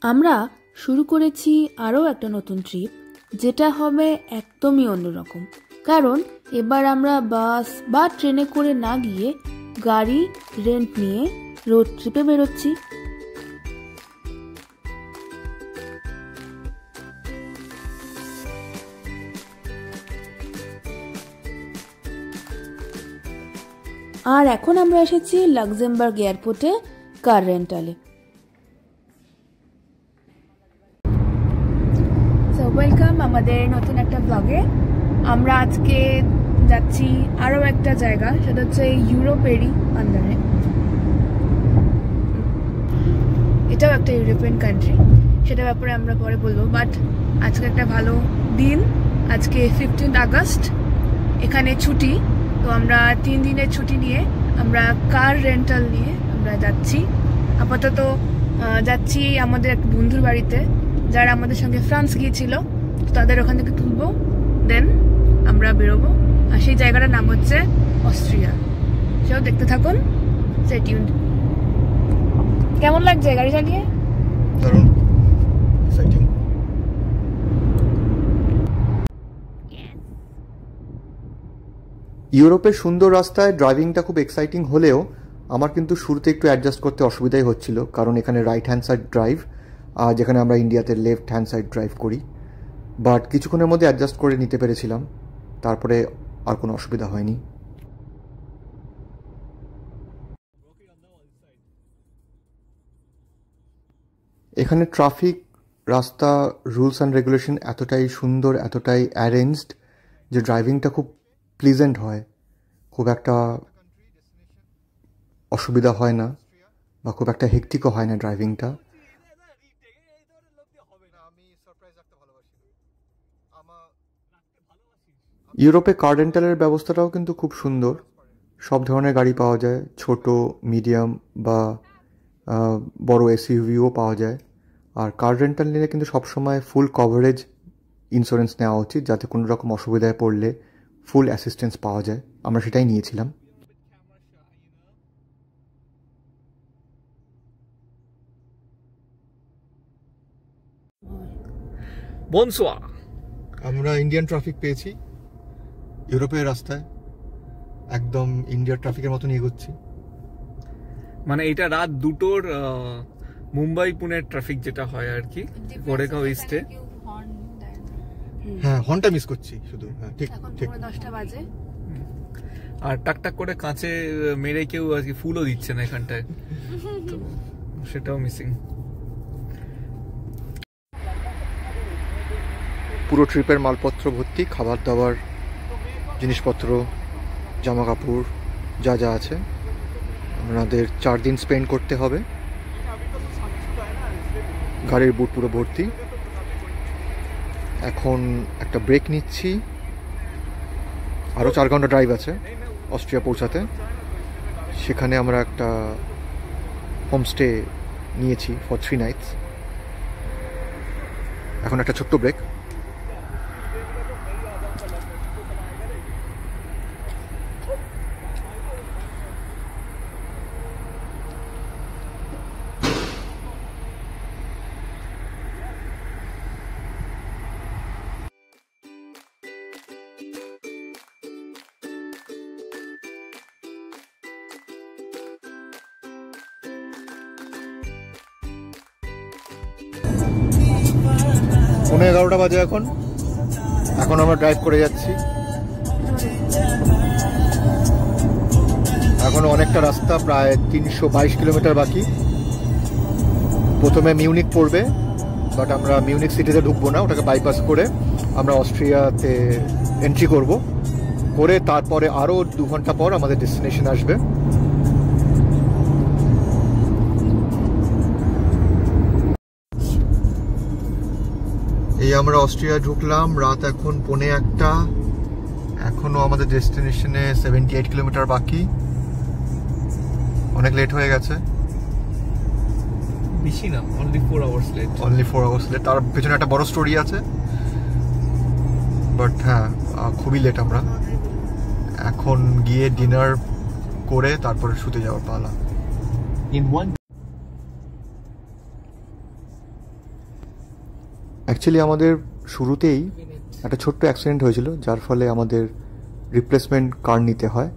আমরা শুরু করেছি আরও একটা নতুন ট্রিপ, যেটা হবে একদমই অন্যরকম। কারণ এবার আমরা বাস বা ট্রেনে করে না গিয়ে গাড়ি রেন্ট নিয়ে রোড ট্রিপে বেরোচ্ছি। আর এখন আমরা এসেছি লাক্সেমবার্গ এয়ারপোর্টে কার রেন্টালে। ওয়েলকাম আমাদের নতুন একটা ব্লগে। আমরা আজকে যাচ্ছি আরও একটা জায়গা, সেটা হচ্ছে ইউরোপেরই আন্ডারে। এটাও একটা ইউরোপিয়ান কান্ট্রি, সেটার ব্যাপারে আমরা পরে বলবো। বাট আজকে একটা ভালো দিন, আজকে 15 আগস্ট, এখানে ছুটি। তো আমরা 3 দিনের ছুটি নিয়ে আমরা কার রেন্টাল নিয়ে আমরা যাচ্ছি। আপাতত যাচ্ছি আমাদের এক বন্ধুর বাড়িতে, যারা আমাদের সঙ্গে ফ্রান্স গিয়েছিল। তাদের ওখান থেকে তুলবো, দেন আমরা বেরোবো। আর সেই জায়গাটার নাম হচ্ছে অস্ট্রিয়া। সেও দেখতে থাকুন, স্টে টিউনড। কেমন লাগছে গাড়ি চালিয়ে? দারুণ এক্সাইটিং। ইউরোপের সুন্দর রাস্তায় ড্রাইভিংটা খুব এক্সাইটিং হলেও আমার কিন্তু শুরুতে একটু অ্যাডজাস্ট করতে অসুবিধাই হচ্ছিল, কারণ এখানে রাইট হ্যান্ড সাইড ড্রাইভ, আর যেখানে আমরা ইন্ডিয়াতে লেফট হ্যান্ড সাইড ড্রাইভ করি। বাট কিছুক্ষণের মধ্যে অ্যাডজাস্ট করে নিতে পেরেছিলাম, তারপরে আর কোনো অসুবিধা হয়নি। এখানে ট্রাফিক, রাস্তা, রুলস অ্যান্ড রেগুলেশন এতটাই সুন্দর, এতটাই অ্যারেঞ্জড যে ড্রাইভিংটা খুব প্লিজেন্ট হয়, খুব একটা অসুবিধা হয় না বা খুব একটা হেক্টিকও হয় না ড্রাইভিংটা। ইউরোপে কার রেন্টালের ব্যবস্থাটাও কিন্তু খুব সুন্দর। সব ধরনের গাড়ি পাওয়া যায়, ছোট, মিডিয়াম বা বড় এসইউভিও পাওয়া যায়। আর কার রেন্টাল নিলে কিন্তু সবসময় ফুল কভারেজ ইন্স্যুরেন্স নেওয়া উচিত, যাতে কোনো রকম অসুবিধায় পড়লে ফুল অ্যাসিস্ট্যান্স পাওয়া যায়। আমরা সেটাই নিয়েছিলাম। বনসোয়া, আমরা ইন্ডিয়ান ট্রাফিক পেয়েছি ইউরোপের রাস্তায়, একদম ইন্ডিয়ার ট্রাফিকের মতন এগোচ্ছি। মানে এটা রাত 2টোর মুম্বাই পুনের ট্রাফিক যেটা হয় আর কি, গোরেগাঁও ইস্টে। হ্যাঁ, হর্নটা মিস করছি শুধু। হ্যাঁ, ঠিক ঠিক। 10টা বাজে। আর টাকটাক করে কাঁচে মেরে কেউ আর কি ফুলও দিচ্ছে না এখানটায়, তো সেটাও মিসিং। পুরো ট্রিপের মালপত্র ভর্তি, খাবার দাবার, জিনিসপত্র, জামা কাপড়, যা যা আছে। আমাদের 4 দিন স্পেন্ড করতে হবে। গাড়ির বুট পুরো ভর্তি। এখন একটা ব্রেক নিচ্ছি, আরও 4 ঘন্টা ড্রাইভ আছে অস্ট্রিয়া পৌঁছাতে। সেখানে আমরা একটা হোমস্টে নিয়েছি ফর 3 নাইটস। এখন একটা ছোট্ট ব্রেক। পৌনে 11টা বাজে এখন আমরা ড্রাইভ করে যাচ্ছি। এখনো অনেকটা রাস্তা, প্রায় 322 কিলোমিটার বাকি। প্রথমে মিউনিক পড়বে, বাট আমরা মিউনিক সিটিতে ঢুকবো না, ওটাকে বাইপাস করে আমরা অস্ট্রিয়াতে এন্ট্রি করব। করে তারপরে আরও 2 ঘন্টা পর আমাদের ডেস্টিনেশন আসবে। এই আমরা অস্ট্রিয়া ঢুকলাম, রাত এখন 1:45। এখনো আমাদের ডেস্টিনেশনে 78 কিলোমিটার বাকি। অনেক লেট হয়ে গেছে। বেশি না, অনলি 4 আওয়ার্স লেট। তার পেছনে একটা বড় স্টোরি আছে, বাট হ্যাঁ, খুবই লেট। আমরা এখন গিয়ে ডিনার করে তারপরে শুতে যাওয়ার পালা। অ্যাকচুয়ালি আমাদের শুরুতেই একটা ছোট্ট অ্যাক্সিডেন্ট হয়েছিল, যার ফলে আমাদের রিপ্লেসমেন্ট কার নিতে হয়,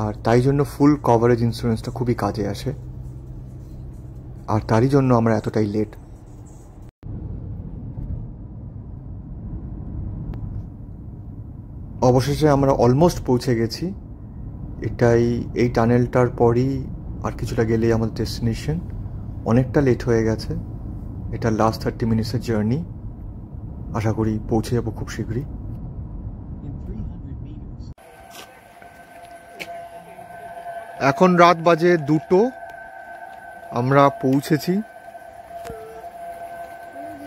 আর তাই জন্য ফুল কভারেজ ইন্স্যুরেন্সটা খুবই কাজে আসে, আর তারই জন্য আমরা এতটাই লেট। অবশেষে আমরা অলমোস্ট পৌঁছে গেছি। এই টানেলটার পরই আর কিছুটা গেলেই আমাদের ডেস্টিনেশন। অনেকটা লেট হয়ে গেছে, এটা লাস্ট 30 মিনিটসের জার্নি। আশা করি পৌঁছে যাবো খুব শীঘ্রই। এখন রাত বাজে 2টো, আমরা পৌঁছেছি।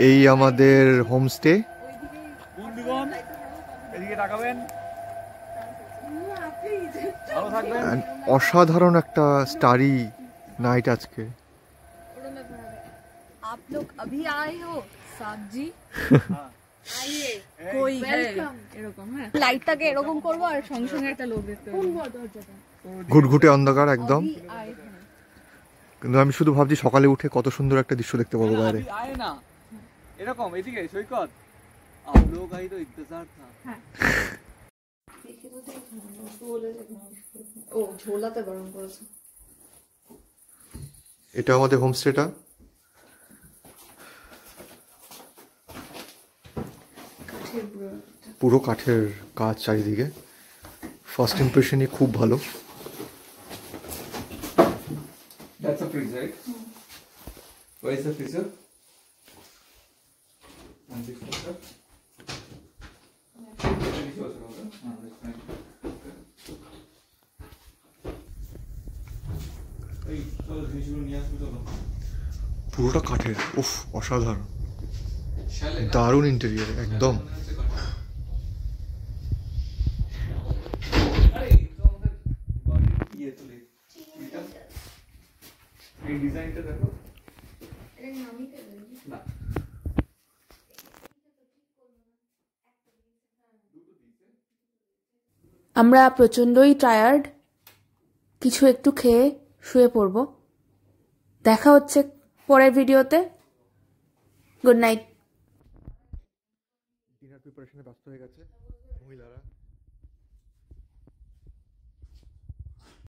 এই আমাদের হোমস্টে। অসাধারণ একটা স্টারি নাইট আজকে। आप लोग अभी आए हो साहब जी कोई এরকম হ্যাঁ লাইটটাকে এরকম করব আর সঙ্গে সঙ্গে একটা লোক দেখতে পাবো। ঘুটঘুটে অন্ধকার একদম, কিন্তু আমি শুধু ভাবছি সকালে উঠে কত সুন্দর একটা দৃশ্য দেখতে পাবো বাইরে। আয় না এরকম এদিকে সৈকত आप लोग आई तो इंतजार था। ও ঝোলাতে গরম করেছে। এটা আমাদের হোমস্টেটা। পুরো কাঠের কাজ চারিদিকে। ফার্স্ট ইমপ্রেশনই খুব ভালো। That's a fridge, right? Where is the freezer? And this freezer? পুরোটা কাঠের, উফ অসাধারণ, দারুণ ইন্টেরিয়র একদম। আমরা প্রচণ্ডই টায়ার্ড, কিছু একটু খেয়ে শুয়ে পড়ব। দেখা হচ্ছে পরের ভিডিওতে। Good night. ডিনার প্রিপারেশনে ব্যস্ত হয়ে গেছে মহিলারা।